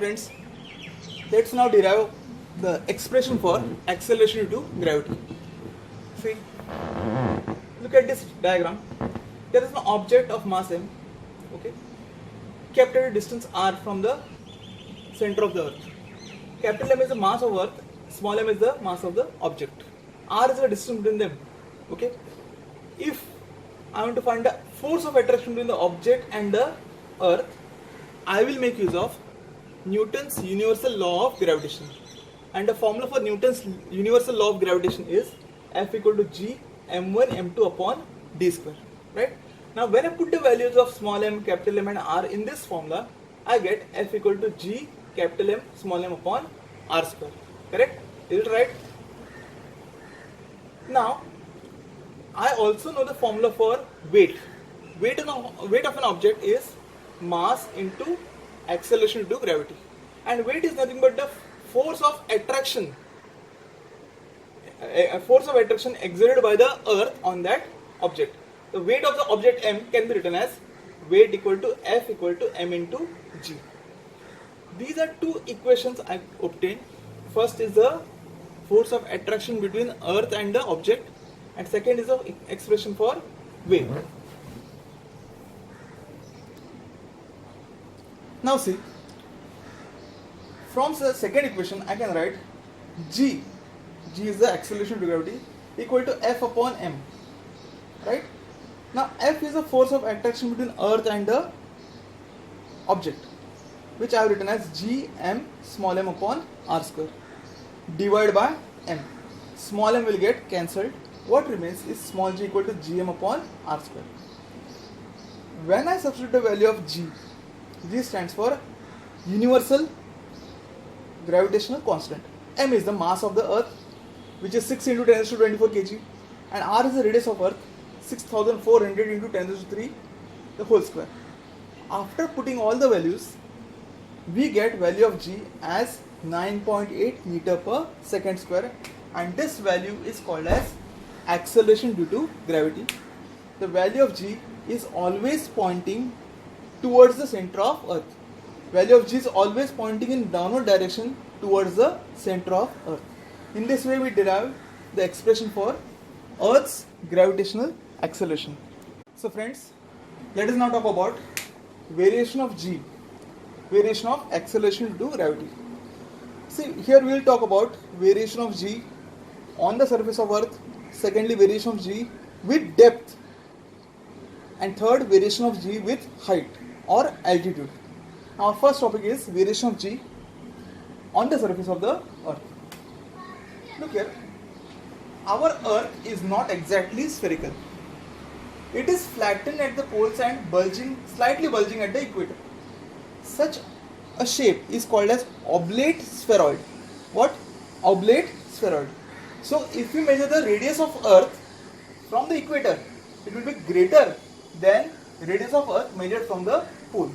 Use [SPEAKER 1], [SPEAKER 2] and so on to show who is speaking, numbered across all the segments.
[SPEAKER 1] Friends, let's now derive the expression for acceleration due to gravity. See, look at this diagram. There is an object of mass m, okay, kept at a distance r from the center of the earth. Capital M is the mass of earth, small m is the mass of the object. R is the distance between them, okay. If I want to find the force of attraction between the object and the earth, I will make use of Newton's universal law of gravitation. And the formula for Newton's universal law of gravitation is F equal to G m1 m2 upon d square. Right? Now when I put the values of small m, capital M and R in this formula, I get F equal to G capital M small m upon R square. Correct? Is it right? Now I also know the formula for weight. Weight of an object is mass into acceleration due to gravity. And weight is nothing but the force of attraction. A force of attraction exerted by the earth on that object. The weight of the object M can be written as weight equal to F equal to M into G. These are two equations I obtained. First is the force of attraction between earth and the object, and second is the expression for weight. Now see, from the second equation I can write G is the acceleration due to gravity, equal to F upon M. Right? Now F is the force of attraction between earth and the object, which I have written as G m small m upon R square, divided by M. Small m will get cancelled. What remains is small g equal to Gm upon R square. When I substitute the value of G stands for universal gravitational constant. M is the mass of the earth, which is 6 into 10 raised to 24 kg, and R is the radius of earth, 6400 into 10 raised to 3 the whole square. After putting all the values, we get value of G as 9.8 meter per second square, and this value is called as acceleration due to gravity. The value of G is always pointing towards the center of earth. Value of G is always pointing in downward direction towards the center of earth. In this way we derive the expression for earth's gravitational acceleration. So friends, let us now talk about variation of G, variation of acceleration due to gravity. See, here we will talk about variation of G on the surface of earth, secondly variation of G with depth, and third variation of G with height or altitude. Our first topic is variation of G on the surface of the earth. Look here, our earth is not exactly spherical. It is flattened at the poles and slightly bulging at the equator. Such a shape is called as oblate spheroid. What? Oblate spheroid. So if we measure the radius of earth from the equator, it will be greater than radius of earth measured from the pole.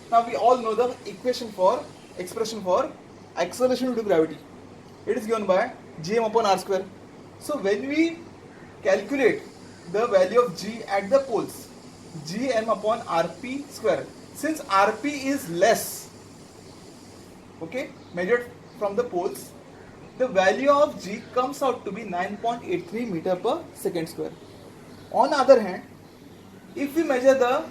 [SPEAKER 1] Now we all know the expression for acceleration due to gravity. It is given by Gm upon R square. So when we calculate the value of G at the poles, Gm upon Rp square, since Rp is less, okay, measured from the poles, the value of G comes out to be 9.83 meter per second square. On the other hand, if we measure the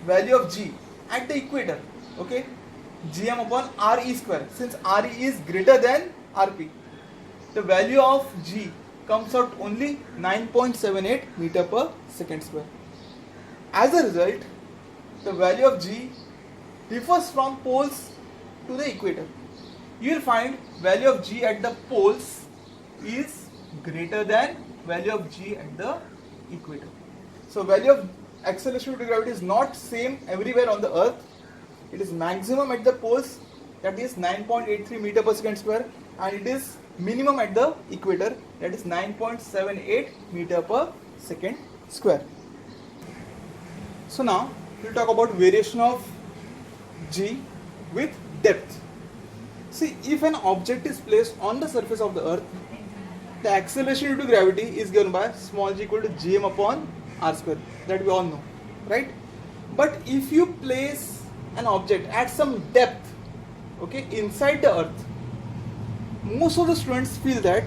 [SPEAKER 1] value of G at the equator, okay, Gm upon Re square, since Re is greater than Rp, the value of G comes out only 9.78 meter per second square. As a result, the value of G differs from poles to the equator. You will find value of G at the poles is greater than value of G at the equator. So value of acceleration due to gravity is not same everywhere on the earth. It is maximum at the poles, that is 9.83 meter per second square, and it is minimum at the equator, that is 9.78 meter per second square. So now we will talk about variation of G with depth. See, if an object is placed on the surface of the earth, the acceleration due to gravity is given by small g equal to Gm upon R square, that we all know, right? But if you place an object at some depth, okay, inside the earth, most of the students feel that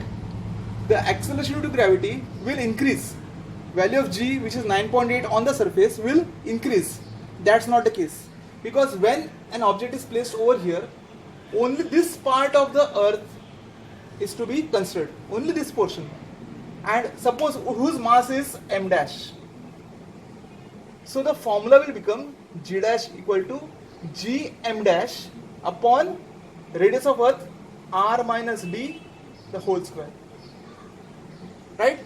[SPEAKER 1] the acceleration due to gravity will increase. Value of g, which is 9.8 on the surface, will increase. That's not the case, because when an object is placed over here, only this part of the earth is to be considered, only this portion. And suppose whose mass is m dash. So the formula will become g dash equal to g m dash upon radius of earth r minus d the whole square, right?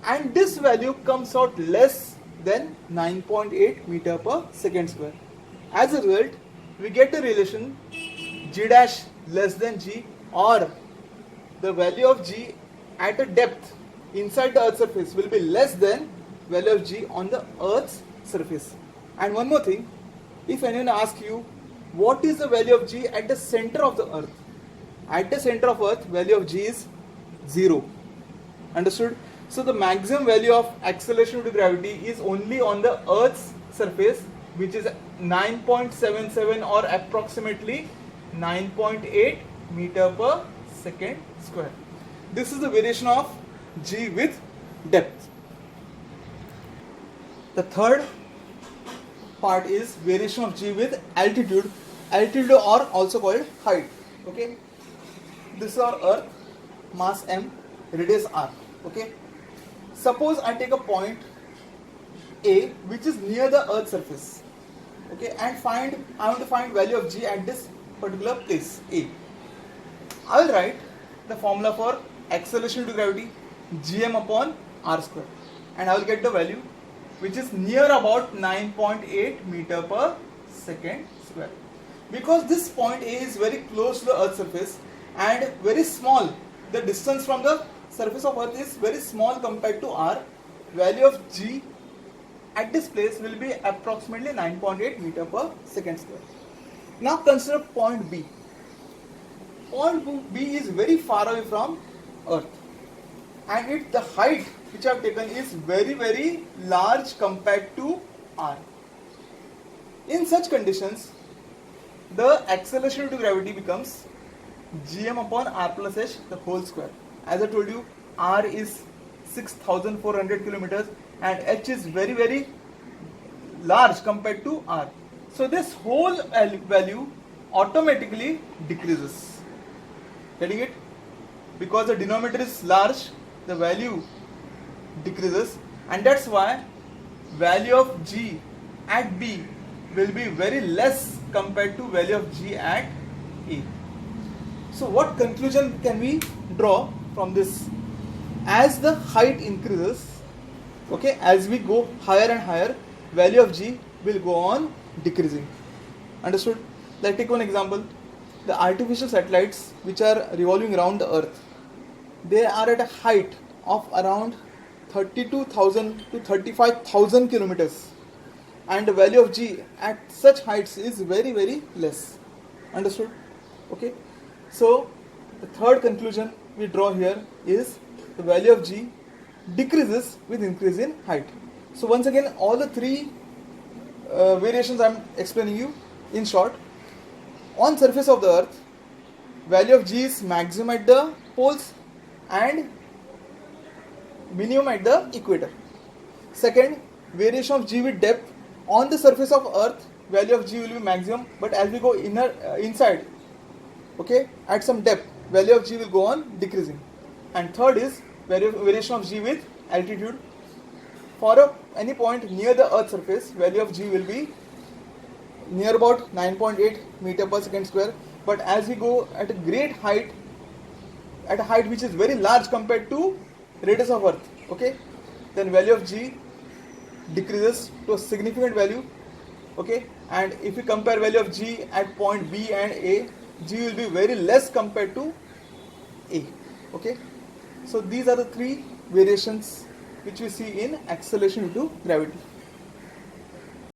[SPEAKER 1] And this value comes out less than 9.8 meter per second square. As a result, we get a relation g dash less than g, or the value of g at a depth inside the earth's surface will be less than value of g on the earth's surface. And one more thing, if anyone asks you what is the value of g at the center of the earth, at the center of earth value of g is 0. Understood? So the maximum value of acceleration due to gravity is only on the earth's surface, which is 9.77 or approximately 9.8 meter per second square. This is the variation of g with depth. The third part is variation of g with altitude. Altitude, or also called height. Okay, this is our earth, mass m, radius r. Okay, suppose I take a point A which is near the earth's surface, okay, and I want to find value of g at this particular place A. I will write the formula for acceleration due to gravity, gm upon r square, and I will get the value which is near about 9.8 meter per second square. Because this point A is very close to the earth's surface and very small, the distance from the surface of earth is very small compared to r, value of g at this place will be approximately 9.8 meter per second square. Now consider point B. Point B is very far away from earth, and the height which I have taken is very large compared to r. In such conditions, the acceleration due to gravity becomes gm upon r plus h the whole square. As I told you, r is 6,400 kilometers and h is very large compared to r. So this whole value automatically decreases. Getting it? Because the denominator is large, the value decreases, and that's why value of g at B will be very less compared to value of g at A. So what conclusion can we draw from this? As the height increases, okay, as we go higher and higher, value of g will go on decreasing. Understood? Let's take one example. The artificial satellites which are revolving around the earth, they are at a height of around 32,000 to 35,000 kilometers, and the value of g at such heights is very less. Understood? Okay, so the third conclusion we draw here is the value of g decreases with increase in height. So once again, all the three variations I am explaining you in short. On surface of the earth, value of g is maximum at the poles and minimum at the equator. Second, variation of g with depth. On the surface of earth, value of g will be maximum, but as we go inside, okay, at some depth, value of g will go on decreasing. And third is variation of g with altitude. For any point near the earth's surface, value of g will be near about 9.8 meter per second square, but as we go at a great height, at a height which is very large compared to radius of earth, okay, then value of g decreases to a significant value, okay, and if we compare value of g at point B and A, g will be very less compared to A, okay. So these are the three variations which we see in acceleration due to gravity.